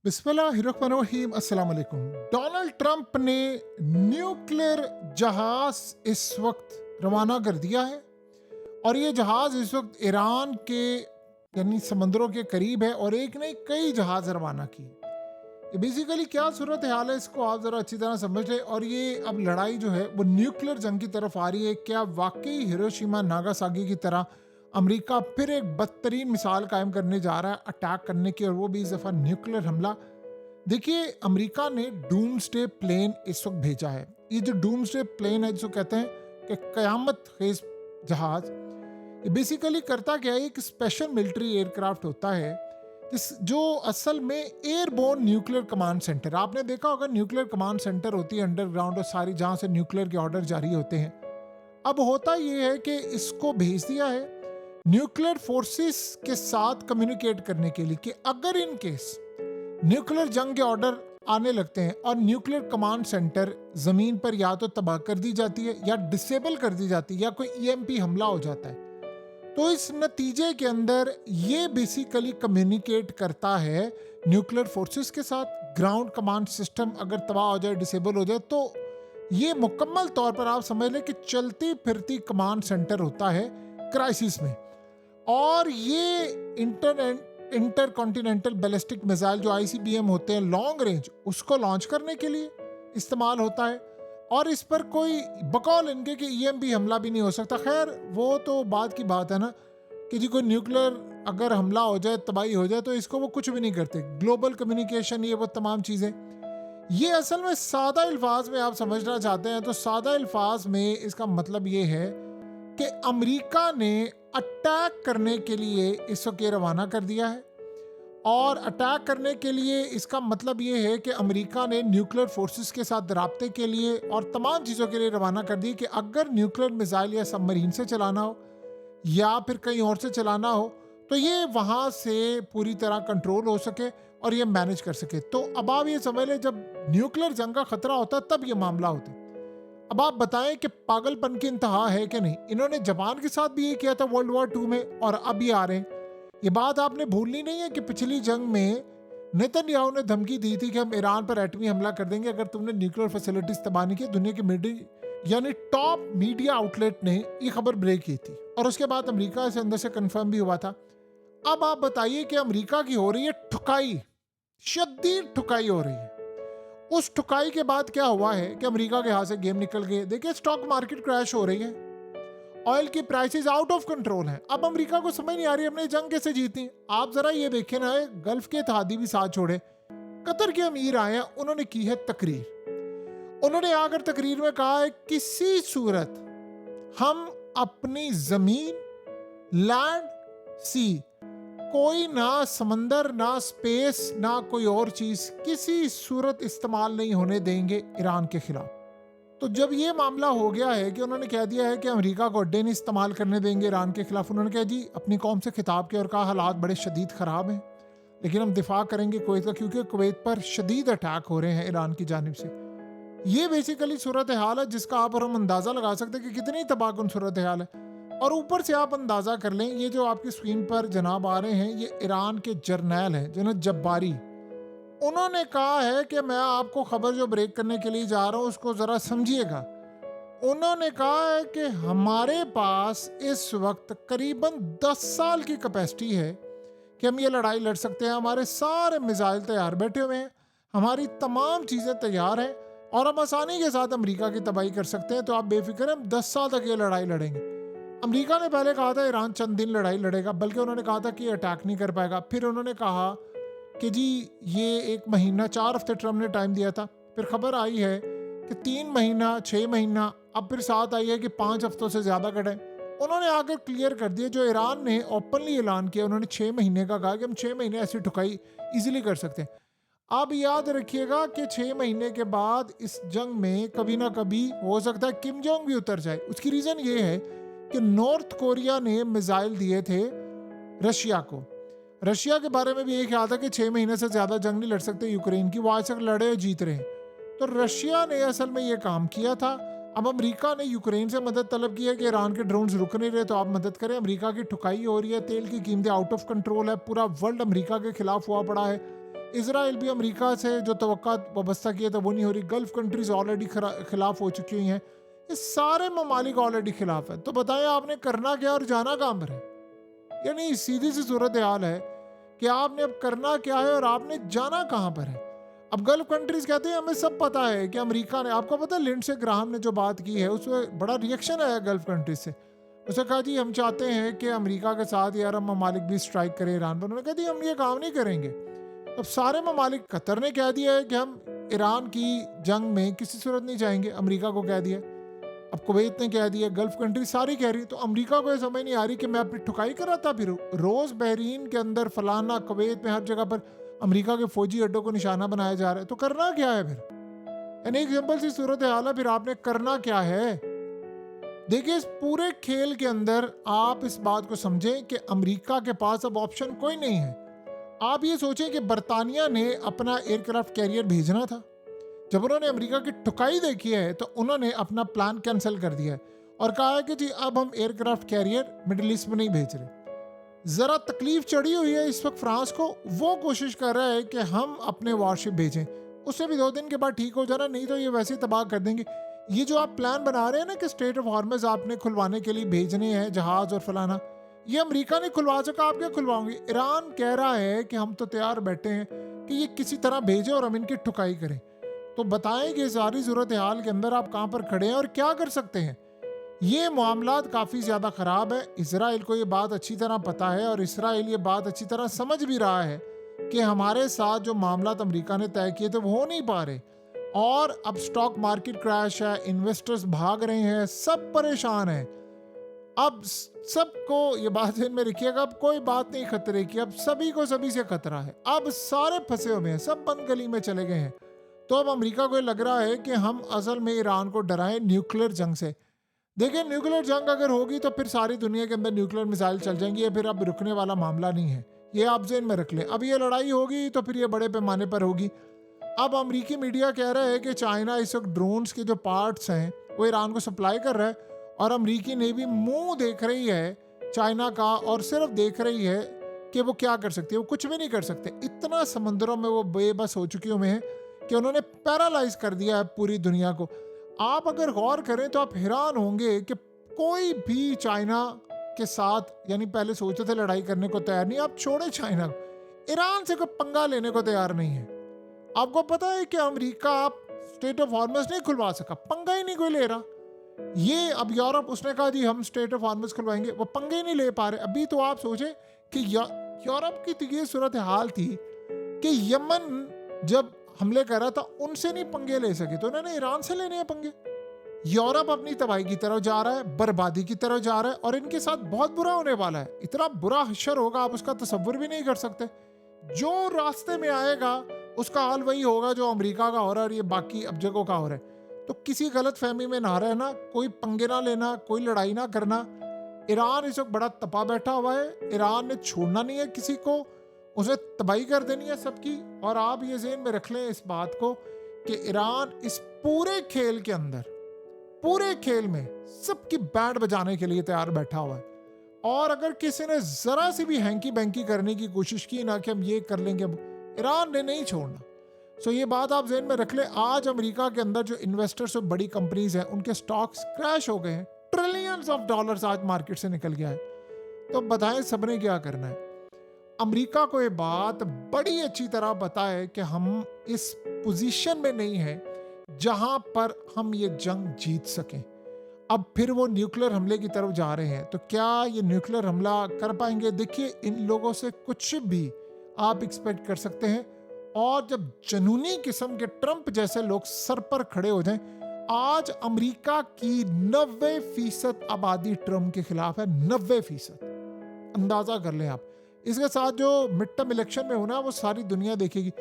बिस्मिल्लाहिर्रहमानिर्रहीम अस्सलाम वालेकुम। डोनाल्ड ट्रंप ने न्यूक्लियर जहाज इस वक्त रवाना कर दिया है और ये जहाज इस वक्त ईरान के यानी समंदरों के करीब है और एक नहीं कई जहाज रवाना की। ये बेसिकली क्या सूरत हाल है इसको आप जरा अच्छी तरह समझ लें। और ये अब लड़ाई जो है वो न्यूक्लियर जंग की तरफ आ रही है। क्या वाकई हिरोशिमा नागासाकी की तरह अमेरिका फिर एक बदतरीन मिसाल कायम करने जा रहा है अटैक करने की, और वो भी इस दफा न्यूक्लियर हमला। देखिए, अमेरिका ने डूम्सडे प्लेन इस वक्त भेजा है। ये जो डूम्सडे प्लेन है जिसको कहते हैं कि कयामत खेज जहाज, ये बेसिकली करता क्या है, एक स्पेशल मिलिट्री एयरक्राफ्ट होता है जो असल में एयरबोर्न न्यूक्लियर कमांड सेंटर, आपने देखा होगा न्यूक्लियर कमांड सेंटर होती है अंडरग्राउंड और सारी जहां से न्यूक्लियर के ऑर्डर जारी होते हैं। अब होता ये है कि इसको भेज दिया है न्यूक्लियर फोर्सेस के साथ कम्युनिकेट करने के लिए कि अगर इन केस न्यूक्लियर जंग के ऑर्डर आने लगते हैं और न्यूक्लियर कमांड सेंटर जमीन पर या तो तबाह कर दी जाती है या डिसेबल कर दी जाती है या कोई ईएमपी हमला हो जाता है, तो इस नतीजे के अंदर ये बेसिकली कम्युनिकेट करता है न्यूक्लियर फोर्सेस के साथ। ग्राउंड कमांड सिस्टम अगर तबाह हो जाए, डिसेबल हो जाए, तो ये मुकम्मल तौर पर आप समझ लें कि चलती फिरती कमांड सेंटर होता है क्राइसिस में। और ये इंटर कॉन्टिनेंटल बैलिस्टिक मिसाइल जो आईसीबीएम होते हैं लॉन्ग रेंज, उसको लॉन्च करने के लिए इस्तेमाल होता है। और इस पर कोई बकौल इनके कि ईएमपी हमला भी नहीं हो सकता। खैर वो तो बाद की बात है ना, कि जी कोई न्यूक्लियर अगर हमला हो जाए, तबाही हो जाए, तो इसको वो कुछ भी नहीं करते। ग्लोबल कम्युनिकेशन, ये वो तमाम चीज़ें, ये असल में सादा अल्फाज में आप समझना चाहते हैं तो सादा अल्फाज में इसका मतलब ये है कि अमेरिका ने अटैक करने के लिए इस वक्त रवाना कर दिया है। और अटैक करने के लिए इसका मतलब ये है कि अमेरिका ने न्यूक्लियर फोर्सेस के साथ राब्ते के लिए और तमाम चीज़ों के लिए रवाना कर दी कि अगर न्यूक्लियर मिसाइल या सबमरीन से चलाना हो या फिर कहीं और से चलाना हो तो ये वहाँ से पूरी तरह कंट्रोल हो सके और ये मैनेज कर सके। तो अब आप ये समझ लें, जब न्यूक्लियर जंग का खतरा होता है तब ये मामला होता है। अब आप बताएं कि पागलपन की इंतहा है कि नहीं। इन्होंने जापान के साथ भी ये किया था वर्ल्ड वॉर 2 में और अब ये आ रहे हैं। ये बात आपने भूलनी नहीं है कि पिछली जंग में नेतन्याहू ने धमकी दी थी कि हम ईरान पर एटमी हमला कर देंगे अगर तुमने न्यूक्लियर फैसिलिटीज तबाह नहीं की। दुनिया के मीडिया यानी टॉप मीडिया आउटलेट ने ये खबर ब्रेक की थी और उसके बाद अमेरिका से अंदर से कंफर्म भी हुआ था। अब आप बताइए कि अमेरिका की हो रही है ठुकाई, शदीद ठुकाई हो रही है। उस ठुकाई के बाद क्या हुआ है कि अमेरिका के हाथ से गेम निकल गए। देखिए, स्टॉक मार्केट क्रैश हो रही है, ऑयल की प्राइसेस आउट ऑफ कंट्रोल हैं। अब अमेरिका को समझ नहीं आ रही हमने जंग कैसे जीती। आप जरा ये देखें ना, गल्फ के इत्तेहादी भी साथ छोड़े, कतर के अमीर आए हैं, उन्होंने की है तकरीर। उन्होंने आकर तकरीर में कहा है किसी सूरत हम अपनी जमीन, लैंड, सी, कोई ना समंदर, ना स्पेस, ना कोई और चीज किसी सूरत इस्तेमाल नहीं होने देंगे ईरान के खिलाफ। तो जब ये मामला हो गया है कि उन्होंने कह दिया है कि अमेरिका को अड्डे नहीं इस्तेमाल करने देंगे ईरान के खिलाफ, उन्होंने कहा जी अपनी कौम से खिताब किया और कहा हालात बड़े शदीद ख़राब हैं लेकिन हम दिफा करेंगे कुवैत का, क्योंकि कुवैत पर शदीद अटैक हो रहे हैं ईरान की जानिब से। ये बेसिकली सूरत हाल है जिसका आप और हम अंदाज़ा लगा सकते हैं कि कितनी तबाहकुन सूरत हाल है। और ऊपर से आप अंदाज़ा कर लें, ये जो आपकी स्क्रीन पर जनाब आ रहे हैं ये ईरान के जर्नैल हैं जिन्हें जब्बारी। उन्होंने कहा है कि मैं आपको खबर जो ब्रेक करने के लिए जा रहा हूं उसको ज़रा समझिएगा। उन्होंने कहा है कि हमारे पास इस वक्त करीबन 10 साल की कैपेसिटी है कि हम ये लड़ाई लड़ सकते हैं। हमारे सारे मिसाइल तैयार बैठे हुए हैं, हमारी तमाम चीज़ें तैयार हैं और हम आसानी के साथ अमेरिका की तबाही कर सकते हैं। तो आप बेफिक्र हैं, हम 10 साल तक ये लड़ाई लड़ेंगे। अमेरिका ने पहले कहा था ईरान चंद दिन लड़ाई लड़ेगा, बल्कि उन्होंने कहा था कि अटैक नहीं कर पाएगा। फिर उन्होंने कहा कि जी ये 1 महीना 4 हफ्ते ट्रम्प ने टाइम दिया था। फिर खबर आई है कि 3 महीना, 6 महीना, अब फिर साथ आई है कि 5 हफ्तों से ज़्यादा कटें। उन्होंने आकर क्लियर कर दिया, जो ईरान ने ओपनली ऐलान किया, उन्होंने 6 महीने का कहा कि हम 6 महीने ऐसी ठुकाई इजीली कर सकते हैं। अब याद रखिएगा कि 6 महीने के बाद इस जंग में कभी ना कभी हो सकता है किम जोंग भी उतर जाए। उसकी रीज़न ये है कि नॉर्थ कोरिया ने मिसाइल दिए थे रशिया को। रशिया के बारे में भी ये ख्याल था कि 6 महीने से ज़्यादा जंग नहीं लड़ सकते यूक्रेन की, वो आज तक लड़े और जीत रहे हैं। तो रशिया ने असल में ये काम किया था। अब अमेरिका ने यूक्रेन से मदद तलब की है कि ईरान के ड्रोन्स रुक नहीं रहे तो आप मदद करें। अमेरिका की ठुकाई हो रही है, तेल की कीमतें आउट ऑफ कंट्रोल है, पूरा वर्ल्ड अमेरिका के खिलाफ हुआ पड़ा है। इसराइल भी अमेरिका से जो तवक्कुआत वाबस्ता किए थे वो नहीं हो रही, गल्फ कंट्रीज ऑलरेडी खिलाफ हो चुकी हुई हैं, ये सारे ममालिक ऑलरेडी खिलाफ है। तो बताएं आपने करना क्या और जाना कहाँ पर है? यानी सीधी सी सूरत हाल है कि आपने अब करना क्या है और आपने जाना कहाँ पर है। अब गल्फ कंट्रीज कहते हैं हमें सब पता है कि अमेरिका ने, आपको पता है लिंडसे ग्राहम ने जो बात की है उसमें बड़ा रिएक्शन आया गल्फ कंट्रीज से। उसने कहा जी हम चाहते हैं कि अमेरिका के साथ ये अरब ममालिक भी स्ट्राइक करे ईरान पर। उन्होंने कहा जी हम ये काम नहीं करेंगे। अब सारे ममालिक, कतर ने कह दिया है कि हम ईरान की जंग में किसी सूरत नहीं जाएंगे, अमेरिका को कह दिया। अब कुवैत ने कह दिया, गल्फ कंट्री सारी कह रही। तो अमेरिका को ये समझ नहीं आ रही कि मैं अपनी ठुकाई कर रहा था, फिर रोज बहरीन के अंदर फलाना कुवैत में हर जगह पर अमेरिका के फौजी अड्डों को निशाना बनाया जा रहा है। तो करना क्या है फिर? यानी एक सिंपल सी सूरत हाल है, फिर आपने करना क्या है? देखिए इस पूरे खेल के अंदर आप इस बात को समझें कि अमेरिका के पास अब ऑप्शन कोई नहीं है। आप ये सोचें कि बरतानिया ने अपना एयरक्राफ्ट कैरियर भेजना था, जब उन्होंने अमेरिका की ठुकाई देखी है तो उन्होंने अपना प्लान कैंसिल कर दिया है और कहा है कि जी अब हम एयरक्राफ्ट कैरियर मिडिल ईस्ट में नहीं भेज रहे। जरा तकलीफ चढ़ी हुई है इस वक्त फ्रांस को, वो कोशिश कर रहा है कि हम अपने वारशिप भेजें, उससे भी 2 दिन के बाद ठीक हो जाना, नहीं तो ये वैसे ही तबाह कर देंगे। ये जो आप प्लान बना रहे हैं ना कि स्ट्रेट ऑफ हॉर्मज आपने खुलवाने के लिए भेजने हैं जहाज और फलाना, ये अमेरिका नहीं खुलवा सका, आप क्या खुलवाओगे? ईरान कह रहा है कि हम तो तैयार बैठे हैं कि ये किसी तरह भेजे और हम इनकी ठुकाई करें। तो बताएं कि सारी सूरत हाल के अंदर आप कहां पर खड़े हैं और क्या कर सकते हैं। ये मामलात काफ़ी ज़्यादा ख़राब है। इसराइल को ये बात अच्छी तरह पता है और इसराइल ये बात अच्छी तरह समझ भी रहा है कि हमारे साथ जो मामलात अमेरिका ने तय किए थे वो हो नहीं पा रहे, और अब स्टॉक मार्केट क्रैश है, इन्वेस्टर्स भाग रहे हैं, सब परेशान हैं। अब सबको ये बात ध्यान में रखिएगा, अब कोई बात नहीं खतरे की, अब सभी को सभी से खतरा है। अब सारे फंसे हुए हैं, सब बंद गली में चले गए हैं। तो अब अमेरिका को ये लग रहा है कि हम असल में ईरान को डराएं न्यूक्लियर जंग से। देखिए न्यूक्लियर जंग अगर होगी तो फिर सारी दुनिया के अंदर न्यूक्लियर मिसाइल चल जाएंगी, ये फिर अब रुकने वाला मामला नहीं है, ये आप ज़हन में रख लें। अब ये लड़ाई होगी तो फिर ये बड़े पैमाने पर होगी। अब अमेरिकी मीडिया कह रहा है कि चाइना इस वक्त ड्रोन्स के जो पार्ट्स हैं वो ईरान को सप्लाई कर रहा है, और अमेरिकी नेवी मुंह देख रही है चाइना का और सिर्फ देख रही है कि वो क्या कर सकती है। वो कुछ भी नहीं कर सकते, इतना समंदरों में वो बेबस हो चुकी हुए हैं कि उन्होंने पैरालाइज कर दिया है पूरी दुनिया को। आप अगर गौर करें तो आप हैरान होंगे कि कोई भी चाइना के साथ, यानी पहले सोचते थे लड़ाई करने को तैयार नहीं, आप छोड़े चाइना को, ईरान से कोई पंगा लेने को तैयार नहीं है। आपको पता है कि अमेरिका आप स्ट्रेट ऑफ हॉर्मज नहीं खुलवा सका, पंगा ही नहीं कोई ले रहा। ये अब यूरोप, उसने कहा जी हम स्ट्रेट ऑफ हॉर्मज खुलवाएंगे, वो पंगे ही नहीं ले पा रहे। अभी तो आप सोचें कि यूरोप की तो ये सूरत हाल थी कि यमन जब हमले कर रहा था उनसे नहीं पंगे ले सके तो उन्होंने ईरान से लेने हैं पंगे। यूरोप अपनी तबाही की तरफ जा रहा है, बर्बादी की तरफ जा रहा है, और इनके साथ बहुत बुरा होने वाला है। इतना बुरा हश्र होगा आप उसका तसव्वुर भी नहीं कर सकते। जो रास्ते में आएगा उसका हाल वही होगा जो अमेरिका का हो रहा है और ये बाकी अब जगहों का हो रहा है। तो किसी गलत फहमी में ना रहना, कोई पंगे ना लेना, कोई लड़ाई ना करना। ईरान इस वक्त बड़ा तपा बैठा हुआ है, ईरान ने छोड़ना नहीं है किसी को, उसे तबाही कर देनी है सबकी। और आप ये ज़हन में रख लें इस बात को कि ईरान इस पूरे खेल के अंदर, पूरे खेल में सबकी बैंड बजाने के लिए तैयार बैठा हुआ है। और अगर किसी ने जरा सी भी हैंकी बैंकी करने की कोशिश की ना कि हम ये कर लेंगे, ईरान ने नहीं छोड़ना। सो ये बात आप ज़हन में रख लें। आज अमेरिका के अंदर जो इन्वेस्टर्स और बड़ी कंपनीज हैं उनके स्टॉक्स क्रैश हो गए हैं, ट्रिलियंस ऑफ डॉलर्स आज मार्केट से निकल गया है। तो बताएं सबने क्या करना है? अमेरिका को ये बात बड़ी अच्छी तरह पता है कि हम इस पोजीशन में नहीं हैं जहां पर हम ये जंग जीत सकें। अब फिर वो न्यूक्लियर हमले की तरफ जा रहे हैं, तो क्या ये न्यूक्लियर हमला कर पाएंगे? देखिए इन लोगों से कुछ भी आप एक्सपेक्ट कर सकते हैं, और जब जनूनी किस्म के ट्रंप जैसे लोग सर पर खड़े हो जाएं, आज अमेरिका की 90% आबादी ट्रंप के खिलाफ है, 90%। अंदाजा कर लें आप। इसके साथ जो मिड टर्म इलेक्शन में होना है वो सारी दुनिया देखेगी।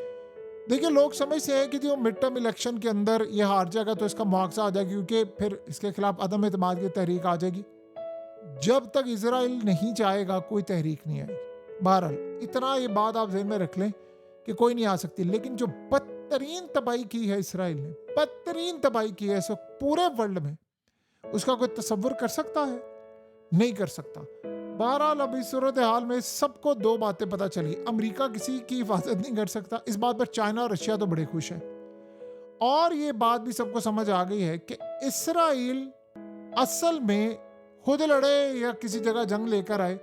देखिए लोग समझते हैं कि जो मिड टर्म इलेक्शन के अंदर ये हार जाएगा तो इसका मुआवजा आ जाएगा, क्योंकि फिर इसके खिलाफ अदम एतमाद की तहरीक आ जाएगी। जब तक इजराइल नहीं चाहेगा कोई तहरीक नहीं आएगी। बहरहाल इतना ये बात आप ज़हन में रख लें कि कोई नहीं आ सकती। लेकिन जो बदतरीन तबाही की है इसराइल ने, बदतरीन तबाही की है इस वक्त पूरे वर्ल्ड में, उसका कोई तसव्वुर कर सकता है? नहीं कर सकता। बहरहाल अब इस सूरत हाल में सबको दो बातें पता चली। अमेरिका किसी की हिफाजत नहीं कर सकता, इस बात पर चाइना और रशिया तो बड़े खुश हैं। और ये बात भी सबको समझ आ गई है कि इसराइल असल में खुद लड़े या किसी जगह जंग लेकर आए,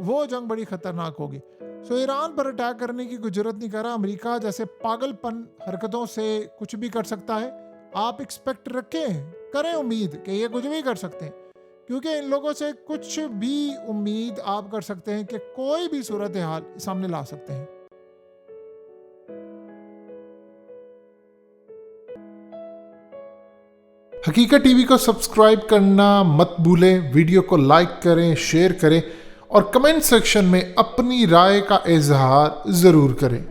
वो जंग बड़ी खतरनाक होगी। सो ईरान पर अटैक करने की कोई जरूरत नहीं कर रहा। अमेरिका जैसे पागलपन हरकतों से कुछ भी कर सकता है। आप एक्सपेक्ट रखें, करें उम्मीद कि ये कुछ भी कर सकते हैं, क्योंकि इन लोगों से कुछ भी उम्मीद आप कर सकते हैं कि कोई भी सूरत हाल सामने ला सकते हैं। हकीकत टीवी को सब्सक्राइब करना मत भूलें, वीडियो को लाइक करें, शेयर करें और कमेंट सेक्शन में अपनी राय का इजहार ज़रूर करें।